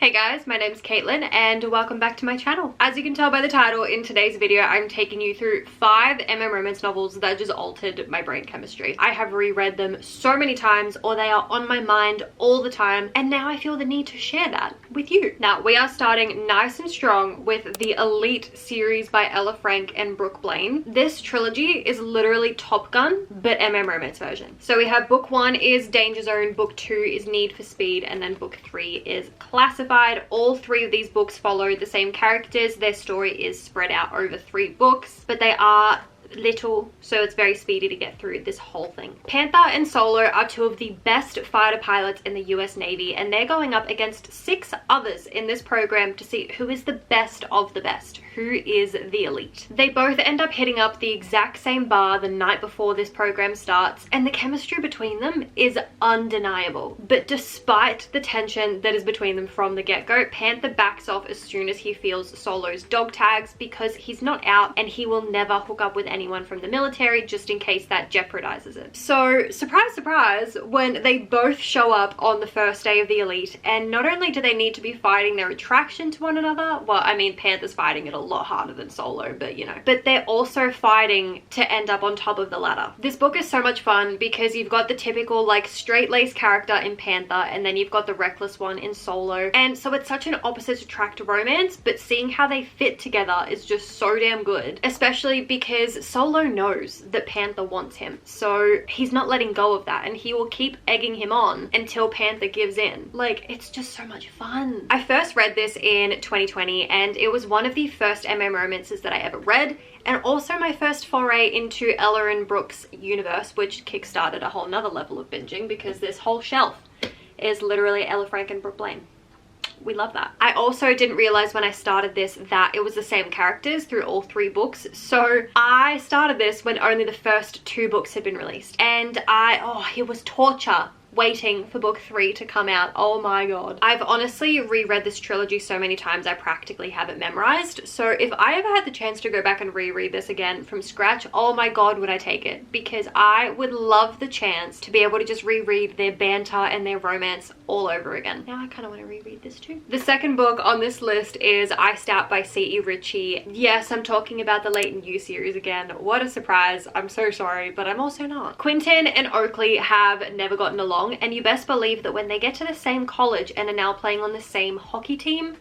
Hey guys, my name's Caitlin and welcome back to my channel. As you can tell by the title, in today's video I'm taking you through 5 romance novels that just altered my brain chemistry. I have reread them so many times, or they are on my mind all the time, and now I feel the need to share that with you. Now we are starting nice and strong with the Elite series by Ella Frank and Brooke Blaine. This trilogy is literally Top Gun but romance version. So we have book 1 is Danger Zone, book 2 is Need for Speed, and then book 3 is Classified. All 3 of these books follow the same characters. Their story is spread out over 3 books, but they are little, so it's very speedy to get through this whole thing. Panther and Solo are 2 of the best fighter pilots in the US Navy, and they're going up against 6 others in this program to see who is the best of the best, who is the elite. They both end up hitting up the exact same bar the night before this program starts, and the chemistry between them is undeniable. But despite the tension that is between them from the get-go, Panther backs off as soon as he feels Solo's dog tags, because he's not out and he will never hook up with anyone from the military just in case that jeopardizes it. So surprise, surprise, when they both show up on the first day of the Elite, and not only do they need to be fighting their attraction to one another, well, I mean, Panther's fighting it a lot harder than Solo, but you know, but they're also fighting to end up on top of the ladder. This book is so much fun because you've got the typical like straight-laced character in Panther, and then you've got the reckless one in Solo, and so it's such an opposite attract romance, but seeing how they fit together is just so damn good, especially because Solo knows that Panther wants him, so he's not letting go of that, and he will keep egging him on until Panther gives in. Like, it's just so much fun. I first read this in 2020, and it was one of the first romances that I ever read, and also my first foray into Ella and Brooke's universe, which kickstarted a whole nother level of binging because this whole shelf is literally Ella Frank and Brooke Blaine. We love that. I also didn't realize when I started this that it was the same characters through all 3 books. So I started this when only the first 2 books had been released, and it was torture waiting for book 3 to come out. Oh my god. I've honestly reread this trilogy so many times I practically have it memorized. So if I ever had the chance to go back and reread this again from scratch, oh my god, would I take it, because I would love the chance to be able to just reread their banter and their romance all over again. Now I kind of want to reread this too. The second book on this list is Iced Out by C.E. Ritchie. Yes, I'm talking about the Late and You series again. What a surprise. I'm so sorry, but I'm also not. Quentin and Oakley have never gotten along, and you best believe that when they get to the same college and are now playing on the same hockey team,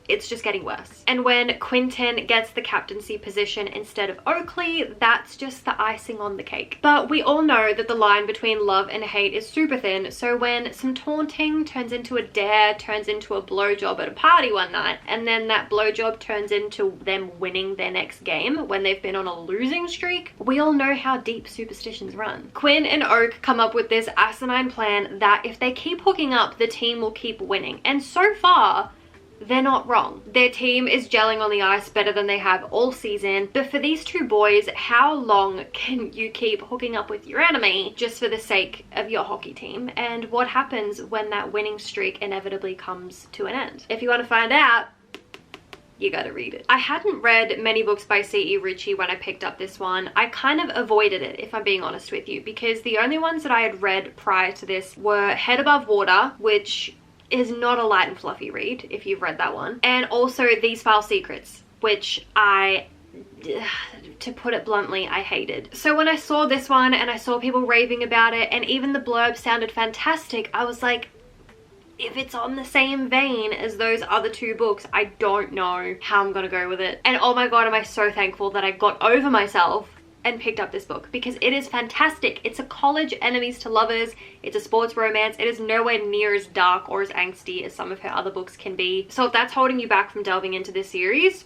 it's just getting worse. And when Quentin gets the captaincy position instead of Oakley, that's just the icing on the cake. But we all know that the line between love and hate is super thin, so when some taunting turns into a dare, turns into a blowjob at a party one night, and then that blowjob turns into them winning their next game when they've been on a losing streak, we all know how deep superstitions run. Quinn and Oak come up with this asinine plan that if they keep hooking up, the team will keep winning. And so far, they're not wrong. Their team is gelling on the ice better than they have all season, but for these 2 boys, how long can you keep hooking up with your enemy just for the sake of your hockey team? And what happens when that winning streak inevitably comes to an end? If you want to find out, you gotta read it. I hadn't read many books by C.E. Ritchie when I picked up this one. I kind of avoided it, if I'm being honest with you, because the only ones that I had read prior to this were Head Above Water, which is not a light and fluffy read if you've read that one, and also These File Secrets, which to put it bluntly, I hated. So when I saw this one and I saw people raving about it, and even the blurb sounded fantastic, I was like, if it's on the same vein as those other 2 books, I don't know how I'm gonna go with it. And oh my god, am I so thankful that I got over myself and picked up this book, because it is fantastic. It's a college enemies to lovers, it's a sports romance. It is nowhere near as dark or as angsty as some of her other books can be. So if that's holding you back from delving into this series,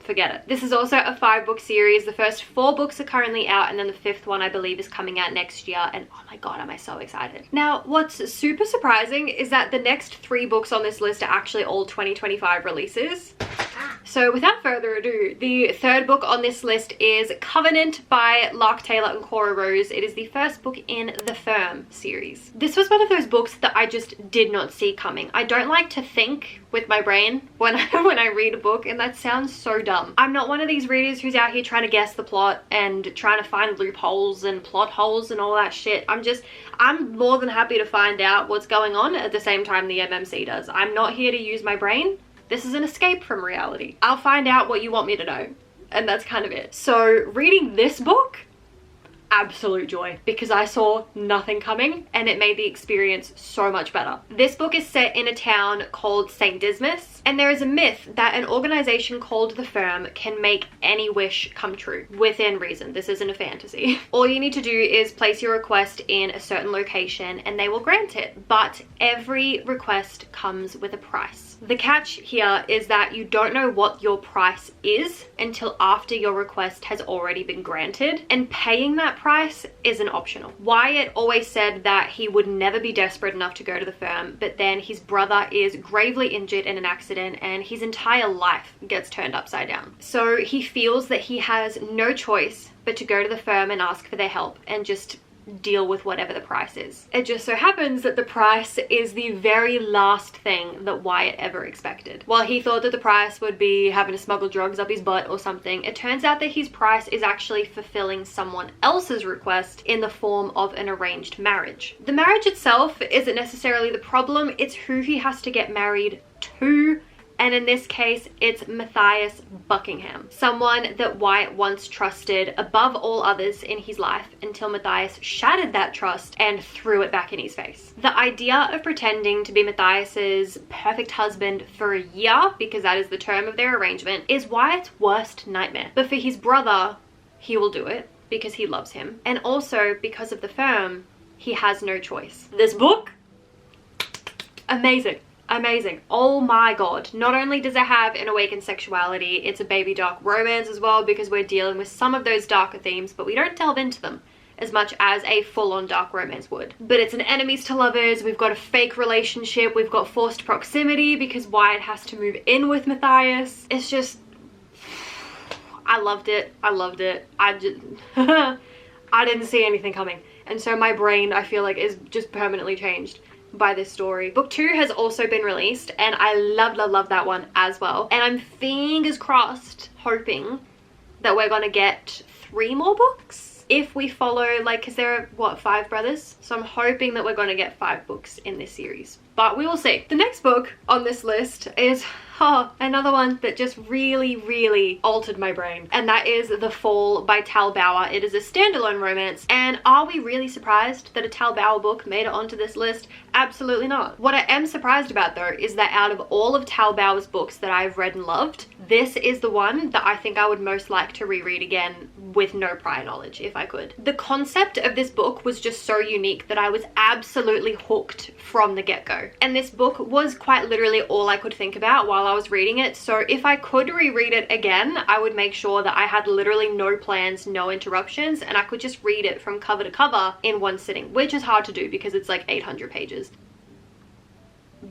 forget it. This is also a 5-book series. The first 4 books are currently out, and then the 5th one I believe is coming out next year, and oh my god, am I so excited. Now what's super surprising is that the next 3 books on this list are actually all 2025 releases. So without further ado, the third book on this list is Covenant by Lark Taylor and Cora Rose. It is the first book in the Firm series. This was one of those books that I just did not see coming. I don't like to think with my brain when I read a book, and that sounds so dumb. I'm not one of these readers who's out here trying to guess the plot and trying to find loopholes and plot holes and all that shit. I'm more than happy to find out what's going on at the same time the MMC does. I'm not here to use my brain. This is an escape from reality. I'll find out what you want me to know, and that's kind of it. So reading this book, absolute joy, because I saw nothing coming and it made the experience so much better. This book is set in a town called St. Dismas, and there is a myth that an organization called the Firm can make any wish come true within reason. This isn't a fantasy. All you need to do is place your request in a certain location and they will grant it, but every request comes with a price. The catch here is that you don't know what your price is until after your request has already been granted, and paying that price isn't optional. Wyatt always said that he would never be desperate enough to go to the Firm, but then his brother is gravely injured in an accident and his entire life gets turned upside down. So he feels that he has no choice but to go to the Firm and ask for their help and just deal with whatever the price is. It just so happens that the price is the very last thing that Wyatt ever expected. While he thought that the price would be having to smuggle drugs up his butt or something, it turns out that his price is actually fulfilling someone else's request in the form of an arranged marriage. The marriage itself isn't necessarily the problem, it's who he has to get married to. And in this case, it's Matthias Buckingham, someone that Wyatt once trusted above all others in his life until Matthias shattered that trust and threw it back in his face. The idea of pretending to be Matthias's perfect husband for a year, because that is the term of their arrangement, is Wyatt's worst nightmare. But for his brother, he will do it because he loves him. And also because of the Firm, he has no choice. This book, amazing. Amazing. Oh my god. Not only does it have an awakened sexuality, it's a baby dark romance as well, because we're dealing with some of those darker themes, but we don't delve into them as much as a full-on dark romance would. But it's an enemies to lovers, we've got a fake relationship, we've got forced proximity because Wyatt has to move in with Matthias. It's just, I loved it. I loved it. I just I didn't see anything coming, and so my brain, I feel like, is just permanently changed by this story. Book 2 has also been released and I love that one as well, and I'm fingers crossed hoping that we're gonna get 3 more books if we follow, like, because there are what, 5 brothers, so I'm hoping that we're gonna get 5 books in this series, but we will see. The next book on this list is another one that just really altered my brain, and that is The Fall by Tal Bauer. It is a standalone romance, and are we really surprised that a Tal Bauer book made it onto this list? Absolutely not. What I am surprised about though is that out of all of Tal Bauer's books that I've read and loved, this is the one that I think I would most like to reread again with no prior knowledge if I could. The concept of this book was just so unique that I was absolutely hooked from the get-go, and this book was quite literally all I could think about while I was reading it. So if I could reread it again, I would make sure that I had literally no plans, no interruptions, and I could just read it from cover to cover in one sitting, which is hard to do because it's like 800 pages.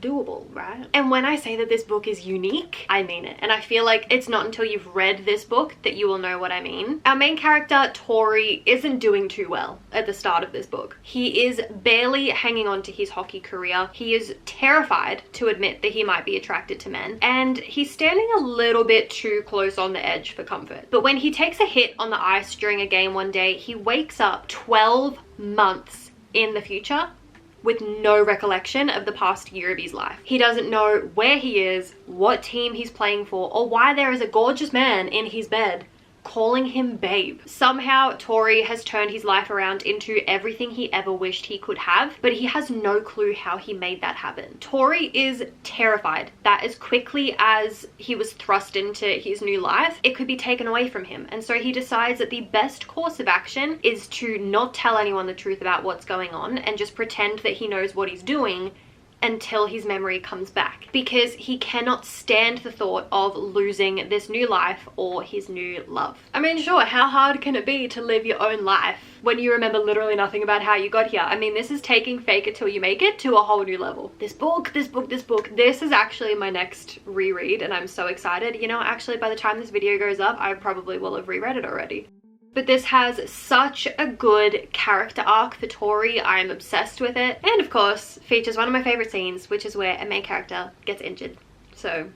Doable, right? And when I say that this book is unique, I mean it. And I feel like it's not until you've read this book that you will know what I mean. Our main character, Tori, isn't doing too well at the start of this book. He is barely hanging on to his hockey career. He is terrified to admit that he might be attracted to men, and he's standing a little bit too close on the edge for comfort. But when he takes a hit on the ice during a game one day, he wakes up 12 months in the future with no recollection of the past year of his life. He doesn't know where he is, what team he's playing for, or why there is a gorgeous man in his bed calling him babe. Somehow Tori has turned his life around into everything he ever wished he could have, but he has no clue how he made that happen. Tori is terrified that as quickly as he was thrust into his new life, it could be taken away from him, and so he decides that the best course of action is to not tell anyone the truth about what's going on and just pretend that he knows what he's doing until his memory comes back, because he cannot stand the thought of losing this new life or his new love. I mean, sure, how hard can it be to live your own life when you remember literally nothing about how you got here? I mean, this is taking fake it till you make it to a whole new level. This book this is actually my next reread, and I'm so excited. You know, actually by the time this video goes up, I probably will have reread it already. But this has such a good character arc for Tori. I'm obsessed with it. And of course, features one of my favorite scenes, which is where a main character gets injured. So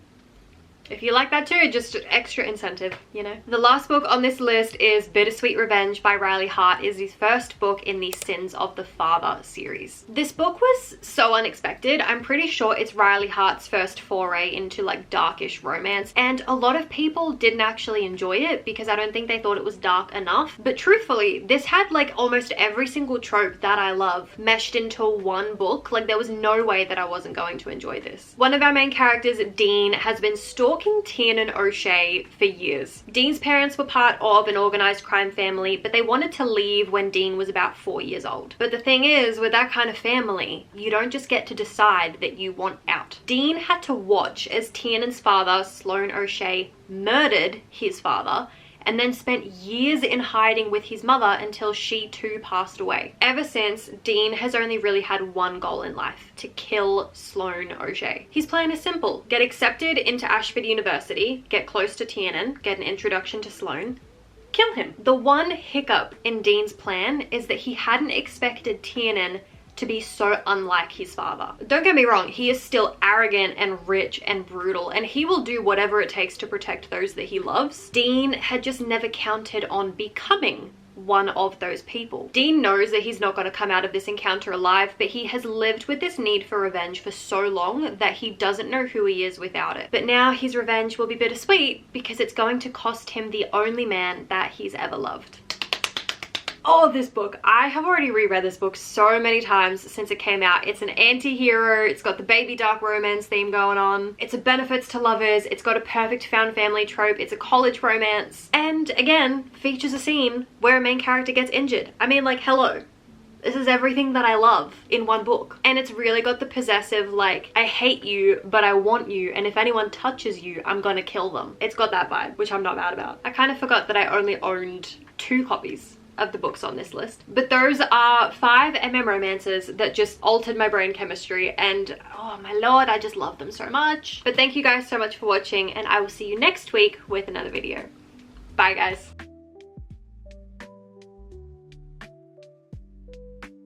if you like that too, just extra incentive, you know. The last book on this list is Bittersweet Revenge by Riley Hart. Is his first book in the Sins of the Father series. This book was so unexpected. I'm pretty sure it's Riley Hart's first foray into like darkish romance, and a lot of people didn't actually enjoy it because I don't think they thought it was dark enough. But truthfully, this had like almost every single trope that I love meshed into one book. Like there was no way that I wasn't going to enjoy this. One of our main characters, Dean, has been stalking Tiernan O'Shea for years. Dean's parents were part of an organized crime family, but they wanted to leave when Dean was about 4 years old. But the thing is, with that kind of family, you don't just get to decide that you want out. Dean had to watch as Tiernan's father, Sloane O'Shea, murdered his father, and then spent years in hiding with his mother until she too passed away. Ever since, Dean has only really had one goal in life: to kill Sloane O'Shea. His plan is simple: get accepted into Ashford University, get close to Tiernan, get an introduction to Sloane, kill him. The one hiccup in Dean's plan is that he hadn't expected Tiernan to be so unlike his father. Don't get me wrong, he is still arrogant and rich and brutal, and he will do whatever it takes to protect those that he loves. Dean had just never counted on becoming one of those people. Dean knows that he's not going to come out of this encounter alive, but he has lived with this need for revenge for so long that he doesn't know who he is without it. But now his revenge will be bittersweet because it's going to cost him the only man that he's ever loved. Oh, this book. I have already reread this book so many times since it came out. It's an anti-hero. It's got the baby dark romance theme going on. It's a benefits to lovers. It's got a perfect found family trope. It's a college romance. And again, features a scene where a main character gets injured. I mean, like, hello. This is everything that I love in one book. And it's really got the possessive, like, I hate you, but I want you, and if anyone touches you, I'm gonna kill them. It's got that vibe, which I'm not mad about. I kind of forgot that I only owned 2 copies of the books on this list. But those are 5 romances that just altered my brain chemistry, and oh my lord, I just love them so much. But thank you guys so much for watching, and I will see you next week with another video. Bye guys.